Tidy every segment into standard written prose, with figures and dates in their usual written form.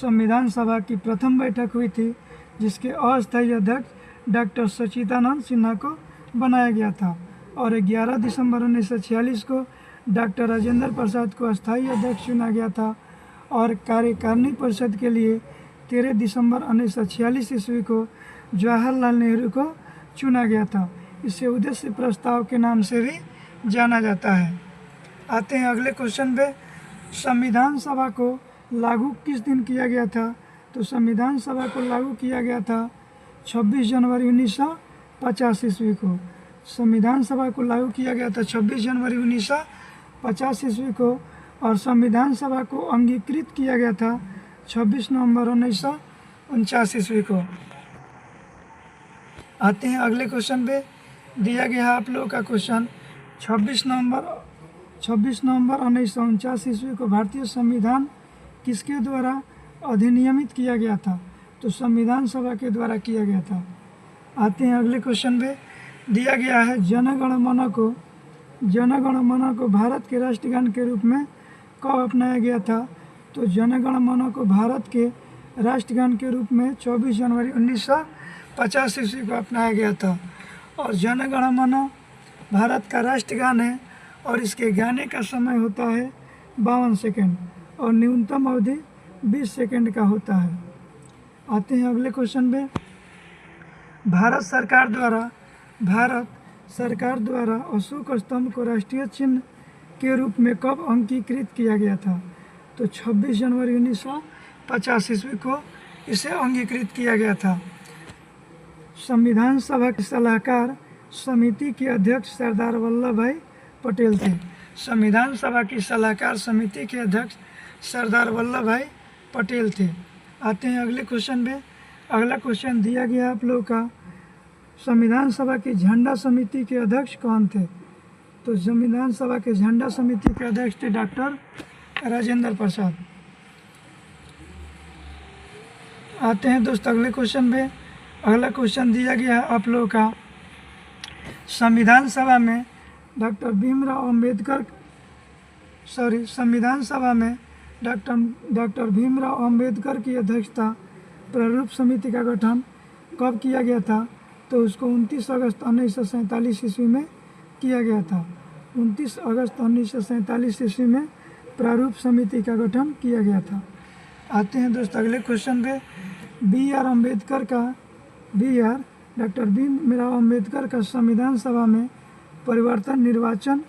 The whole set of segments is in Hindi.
संविधान सभा की प्रथम बैठक हुई थी, जिसके अस्थायी अध्यक्ष डॉक्टर सच्चिदानंद सिन्हा को बनाया गया था। और 11 दिसंबर 1946 को डॉक्टर राजेंद्र प्रसाद को अस्थायी अध्यक्ष चुना गया था। और कार्यकारिणी परिषद के लिए 13 दिसंबर 1946 ईस्वी को जवाहरलाल नेहरू को चुना गया था। इसे उद्देश्य प्रस्ताव के नाम से भी जाना जाता है। आते हैं अगले क्वेश्चन पे। संविधान सभा को लागू किस दिन किया गया था? तो संविधान सभा को लागू किया गया था 26 जनवरी 1950 ईस्वी को। संविधान सभा को लागू किया गया था 26 जनवरी 1950 ईस्वी को। और संविधान सभा को अंगीकृत किया गया था 26 नवंबर 1949 ईस्वी को। आते हैं अगले क्वेश्चन पे। दिया गया है आप लोगों का क्वेश्चन 26 नवंबर 1949 ईस्वी को भारतीय संविधान किसके द्वारा अधिनियमित किया गया था? तो संविधान सभा के द्वारा किया गया था। आते हैं अगले क्वेश्चन पे। दिया गया है जनगण मन को भारत के राष्ट्रगान के रूप में कब अपनाया गया था? तो जनगण मन को भारत के राष्ट्रगान के रूप में 24 जनवरी 1950 ईस्वी को अपनाया गया था। और जनगण मन भारत का राष्ट्रगान है और इसके गाने का समय होता है 52 सेकेंड और न्यूनतम अवधि 20 सेकेंड का होता है। आते हैं अगले क्वेश्चन पे। भारत सरकार द्वारा अशोक स्तंभ को राष्ट्रीय चिन्ह के रूप में कब अंगीकृत किया गया था? तो 26 जनवरी 1950 ईस्वी को इसे अंगीकृत किया गया था। संविधान सभा की सलाहकार समिति के अध्यक्ष सरदार वल्लभ भाई पटेल थे। संविधान सभा की सलाहकार समिति के अध्यक्ष सरदार वल्लभ भाई पटेल थे। आते हैं अगले क्वेश्चन पे। अगला क्वेश्चन दिया गया आप लोगों का, संविधान सभा की झंडा समिति के अध्यक्ष कौन थे? तो संविधान सभा के झंडा समिति के अध्यक्ष थे डॉक्टर राजेंद्र प्रसाद। आते हैं दोस्त अगले क्वेश्चन पे। अगला क्वेश्चन दिया गया है आप लोगों का, संविधान सभा में डॉक्टर भीमराव अम्बेडकर की अध्यक्षता प्रारूप समिति का गठन कब किया गया था? तो उसको 29 अगस्त 1947 ईस्वी में किया गया था। 29 अगस्त 1947 ईस्वी में प्रारूप समिति का गठन किया गया था। आते हैं दोस्त अगले क्वेश्चन पे। डॉक्टर भीमराव अम्बेडकर का संविधान सभा में परिवर्तन निर्वाचन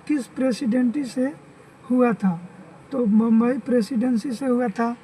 किस प्रेसिडेंसी से हुआ था? तो बम्बई प्रेसिडेंसी से हुआ था।